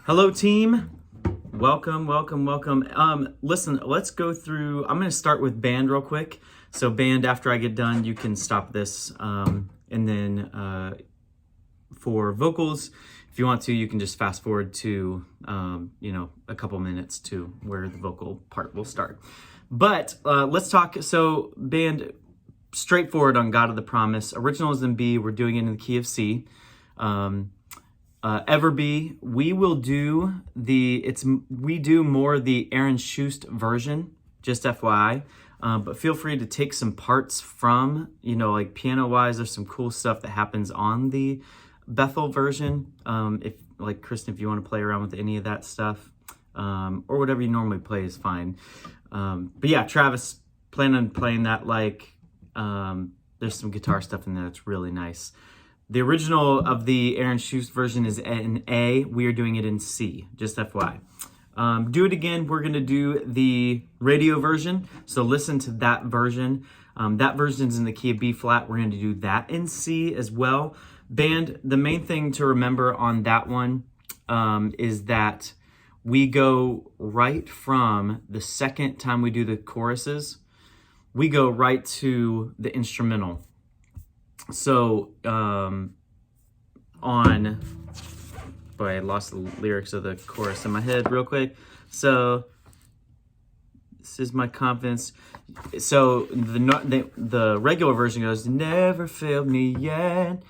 Hello, team. Welcome. Listen, let's go through. I'm going to start with band real quick. So, band, after I get done, you can stop this. And then for vocals, if you want to, you can just fast forward to, a couple minutes to where the vocal part will start. But let's talk. So, band, straightforward on God of the Promise. Original is in B. We're doing it in the key of C. Everbee, we do more the Aaron Shust version, just FYI. But feel free to take some parts from, like piano wise, there's some cool stuff that happens on the Bethel version. If like Kristen, if you want to play around with any of that stuff, or whatever you normally play is fine. But yeah, Travis, plan on playing that. There's some guitar stuff in there that's really nice. The original of the Aaron Shust version is in A. We are doing it in C, just FYI. Do it again. We're going to do the radio version. So listen to that version. That version's in the key of B flat. We're going to do that in C as well. Band, the main thing to remember on that one is that we go right from the second time we do the choruses, we go right to the instrumental. So, I lost the lyrics of the chorus in my head real quick. So, this is my confidence. So, the regular version goes, never failed me yet,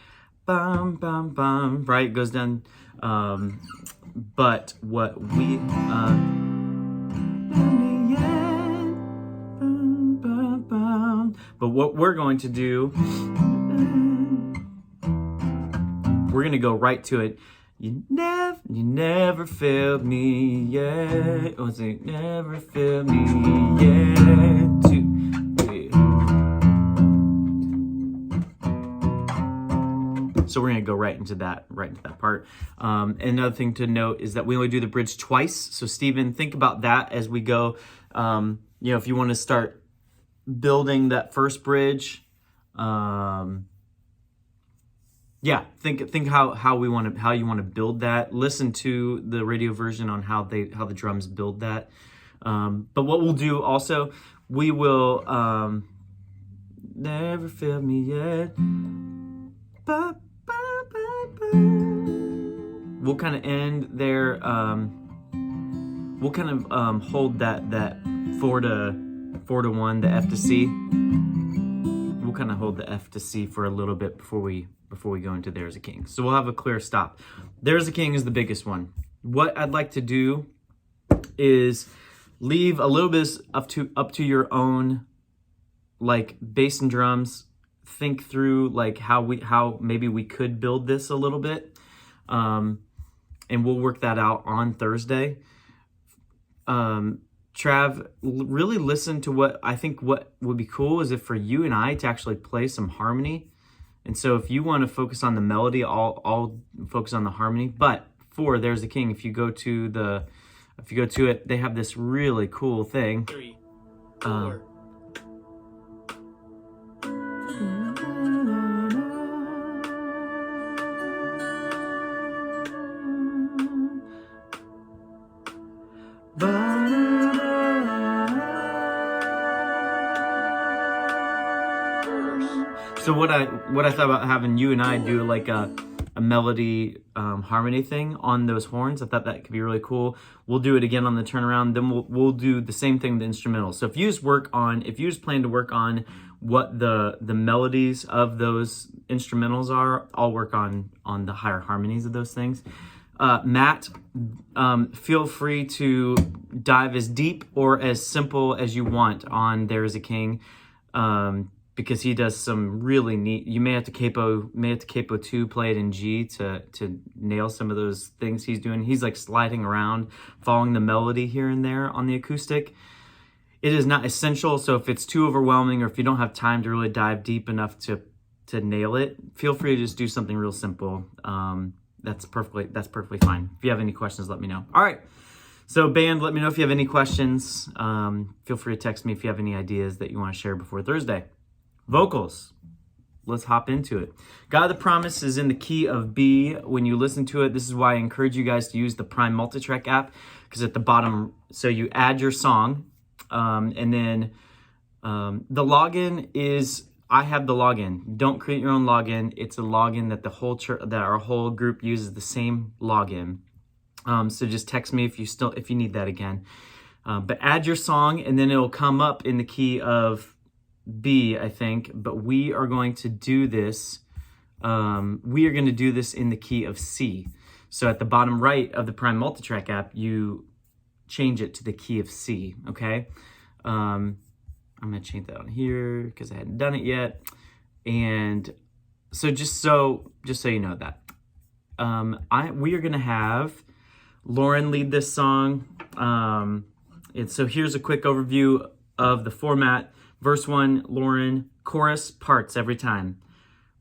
bum, bum, bum, right? It goes down, but what we, but what we're going to do, we're going to go right to it. You never failed me yet. Oh, say, never failed me yet. 2, 3. So we're going to go right into that part. Another thing to note is that we only do the bridge twice. So Stephen, think about that as we go. If you want to start building that first bridge, think how you want to build that. Listen to the radio version on how the drums build that. But what we'll do also, we will never fail me yet. Ba, ba, ba, ba. We'll kind of end there. We'll kind of hold that 4 to 1, the F to C. We'll kind of hold the F to C for a little bit before we go into There's a King. So we'll have a clear stop. There's a King is the biggest one. What I'd like to do is leave a little bit up to your own, like, bass and drums. Think through like how maybe we could build this a little bit. And we'll work that out on Thursday. Trav, really listen to what would be cool is if for you and I to actually play some harmony. And so if you want to focus on the melody, I'll focus on the harmony. But for There's the King, if you go to it, they have this really cool thing. 3, 4. So what I thought about having you and I do like a melody harmony thing on those horns. I thought that could be really cool. We'll do it again on the turnaround. Then we'll do the same thing with the instrumental. So if you just plan to work on what the melodies of those instrumentals are, I'll work on the higher harmonies of those things. Matt, feel free to dive as deep or as simple as you want on There's a King. Because he does some really neat. You may have to capo 2, play it in G to nail some of those things he's doing. He's like sliding around, following the melody here and there on the acoustic. It is not essential, so if it's too overwhelming or if you don't have time to really dive deep enough to nail it, feel free to just do something real simple. That's perfectly fine. If you have any questions, let me know. All right. So band, let me know if you have any questions. Feel free to text me if you have any ideas that you want to share before Thursday. Vocals. let's hop into it. God of the Promise is in the key of B. When you listen to it, this is why I encourage you guys to use the Prime Multitrack app, because at the bottom, so you add your song, and then the login is, I have the login. Don't create your own login. It's a login that the whole church, that our whole group uses the same login. So just text me if you need that again. But add your song, and then it'll come up in the key of B, I think. But we are going to do this. We are going to do this in the key of C. So at the bottom right of the Prime Multitrack app, you change it to the key of C. Okay. I'm going to change that on here because I hadn't done it yet. And so just so you know that, we are going to have Lauren lead this song. And so here's a quick overview of the format. Verse 1, Lauren, chorus, parts every time.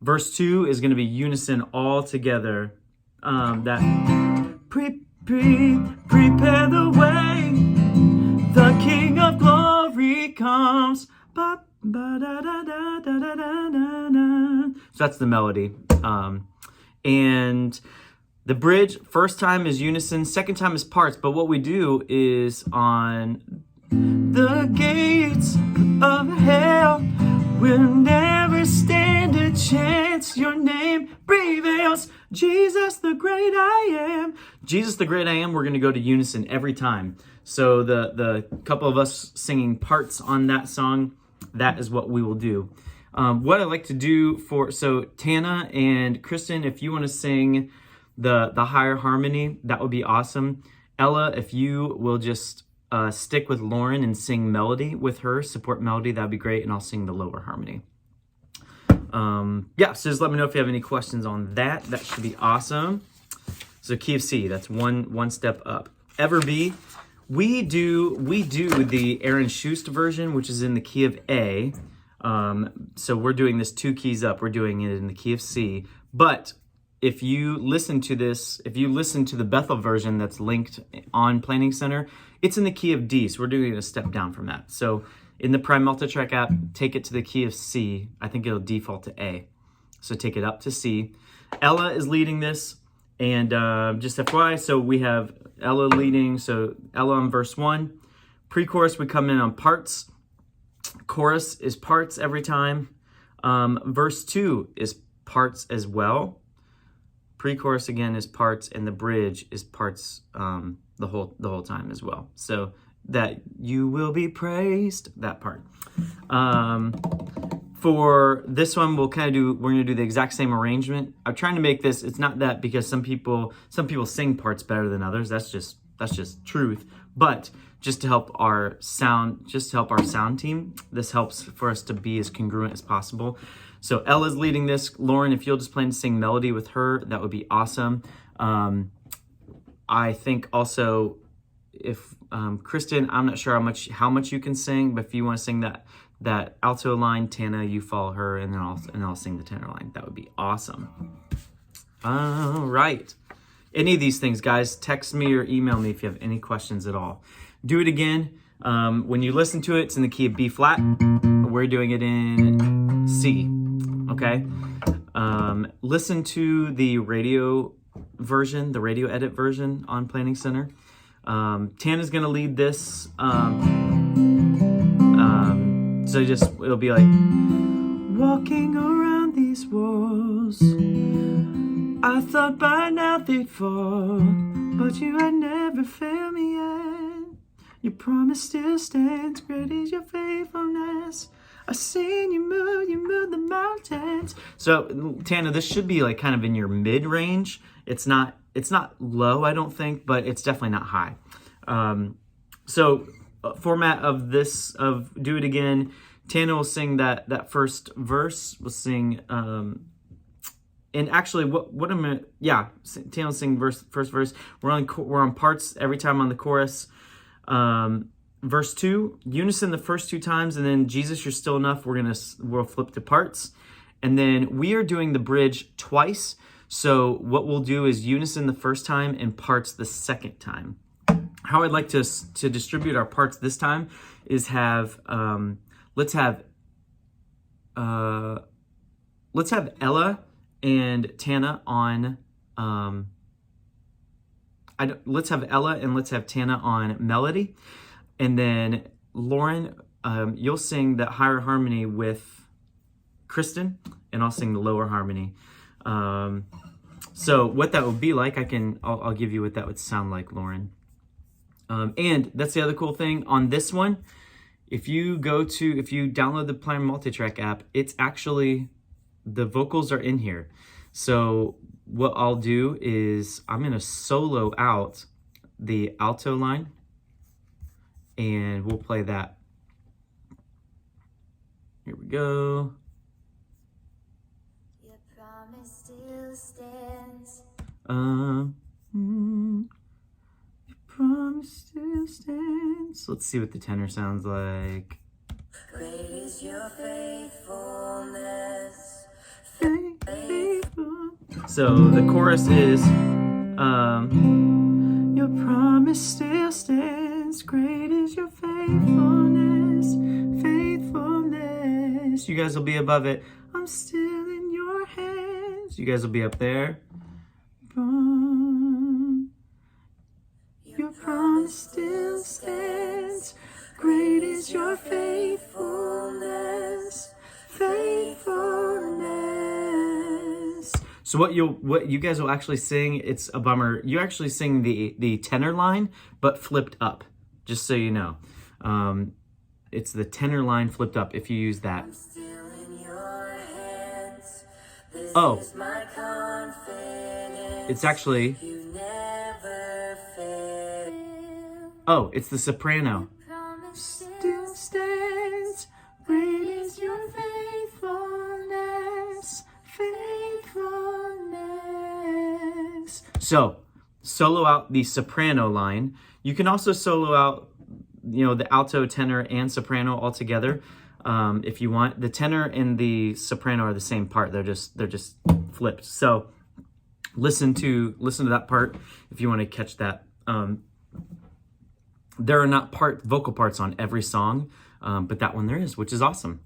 Verse 2 is going to be unison all together. Prepare the way. The King of Glory comes. So that's the melody. And the bridge, first time is unison, second time is parts. But what we do is on the gates of hell will never stand a chance. Your name prevails. Jesus, the great I am. Jesus, the great I am. We're going to go to unison every time. So the couple of us singing parts on that song, that is what we will do. What I like to do so Tana and Kristen, if you want to sing the higher harmony, that would be awesome. Ella, if you will just stick with Lauren and sing melody with her, support melody, that'd be great, and I'll sing the lower harmony. So just let me know if you have any questions on that. That should be awesome. So key of C, that's one step up. Ever B, we do the Aaron Schust version, which is in the key of A. So we're doing this 2 keys up. We're doing it in the key of C. But if you listen to the Bethel version that's linked on Planning Center, it's in the key of D. So we're doing a step down from that. So in the Prime Multitrack app, take it to the key of C. I think it'll default to A. So take it up to C. Ella is leading this. And just FYI, so we have Ella leading. So Ella on verse 1. Pre-chorus, we come in on parts. Chorus is parts every time. Verse 2 is parts as well. Pre-chorus again is parts, and the bridge is parts the whole time as well. So that you will be praised, that part. For this one, we're going to do the exact same arrangement. I'm trying to make this, it's not that because some people sing parts better than others. That's just truth. But just to help our sound team, this helps for us to be as congruent as possible. So Ella's leading this. Lauren, if you'll just plan to sing melody with her, that would be awesome. I think also if Kristen, I'm not sure how much you can sing, but if you want to sing that alto line, Tana, you follow her, and then I'll sing the tenor line. That would be awesome. All right. Any of these things, guys, text me or email me if you have any questions at all. Do it again. When you listen to it, it's in the key of B flat. We're doing it in C. Okay. Listen to the radio version, the radio edit version on Planning Center. Tana's gonna lead this. So it'll be like, walking around these walls, I thought by now they'd fall, but you had never failed me yet. Your promise still stands, great is your faithfulness. I've seen you move the mountains. So Tana, this should be like kind of in your mid-range. It's not low, I don't think, but it's definitely not high. Format of this, of Do It Again, Tana will sing that first verse. We'll sing, and actually, Tana will sing first verse. We're on parts every time on the chorus. Verse 2, unison the first 2 times, and then Jesus, You're Still Enough. We'll flip to parts, and then we are doing the bridge twice. So what we'll do is unison the first time and parts the second time. How I'd like to distribute our parts this time is let's have let's have Ella and Tana on. Let's have Ella and let's have Tana on melody, and then Lauren, you'll sing the higher harmony with Kristen, and I'll sing the lower harmony. So what that would be like, I'll give you what that would sound like, Lauren. And that's the other cool thing on this one. If you download the Plan Multitrack app, it's actually, the vocals are in here. So what I'll do is I'm going to solo out the alto line, and we'll play that. Here we go. Your promise still stands. Your promise still stands. Let's see what the tenor sounds like. Great is your faithfulness. Faithful. So the chorus is, your promise still stands. Great is your faithfulness. Faithfulness. You guys will be above it. I'm still in your hands. You guys will be up there. Your promise still stands. Great is your faithfulness. Faithfulness. So what you guys will actually sing, it's a bummer. You actually sing the tenor line, but flipped up, just so you know. It's the tenor line flipped up if you use that. I'm still in your hands. This Oh. is my confidence. It's actually, You never fail. oh, it's the soprano. Promise Still stands. Great is your faithfulness. Faithfulness. So, solo out the soprano line. You can also solo out, the alto, tenor, and soprano all together, if you want. The tenor and the soprano are the same part. They're just flipped. So, listen to that part if you want to catch that. There are not vocal parts on every song, but that one there is, which is awesome.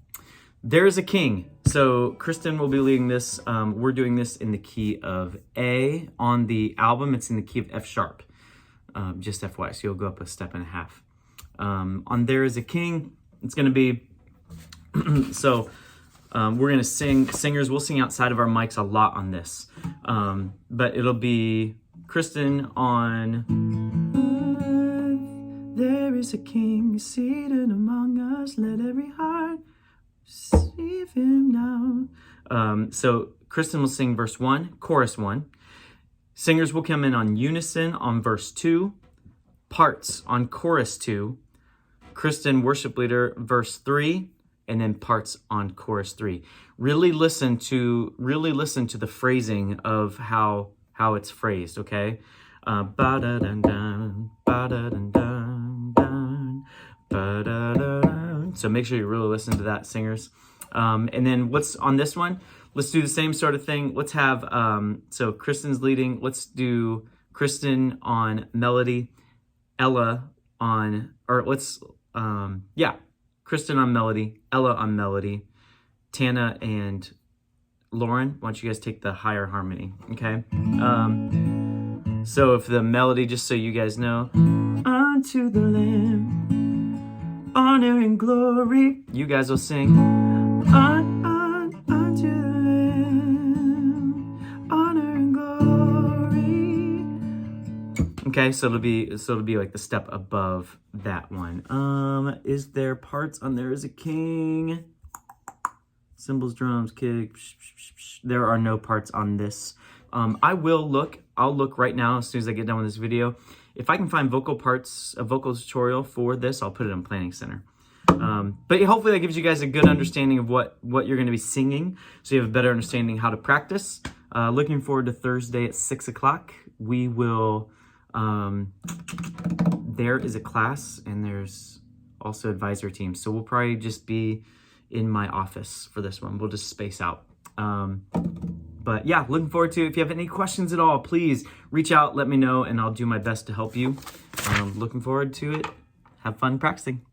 There is a King. So Kristen will be leading this. We're doing this in the key of A. On the album, it's in the key of F sharp. Just FYI, so you'll go up a step and a half. On There Is a King, it's going to be, so we're going to singers will sing outside of our mics a lot on this. But it'll be Kristen on There is a King seated among us, let every heart receive him now. So Kristen will sing verse 1, chorus 1. Singers will come in on unison on verse 2, parts on chorus 2, Kristen, worship leader, verse 3, and then parts on chorus 3. Really listen to the phrasing of how it's phrased, okay? Ba-da-dun-dun, ba-da-dun-dun, dun, ba-da-da-dun. So make sure you really listen to that, singers. And then what's on this one? Let's do the same sort of thing. Let's have, so Kristen's leading. Let's do Kristen on melody, Ella on, Kristen on melody, Ella on melody, Tana and Lauren, why don't you guys take the higher harmony, okay? So if the melody, just so you guys know, unto the Lamb, honor and glory, you guys will sing, unto the Lamb, honor and glory. Okay, so it'll be like the step above that one. Is there parts on There Is a King? Cymbals, drums, kick. There are no parts on this. I'll look right now as soon as I get done with this video. If I can find vocal parts, a vocal tutorial for this, I'll put it on Planning Center. But hopefully that gives you guys a good understanding of what you're going to be singing, so you have a better understanding how to practice. Looking forward to Thursday at 6 o'clock. We will, there is a class and there's also advisor teams. So we'll probably just be in my office for this one. We'll just space out. But yeah, looking forward to it. If you have any questions at all, please reach out, let me know, and I'll do my best to help you. Looking forward to it. Have fun practicing.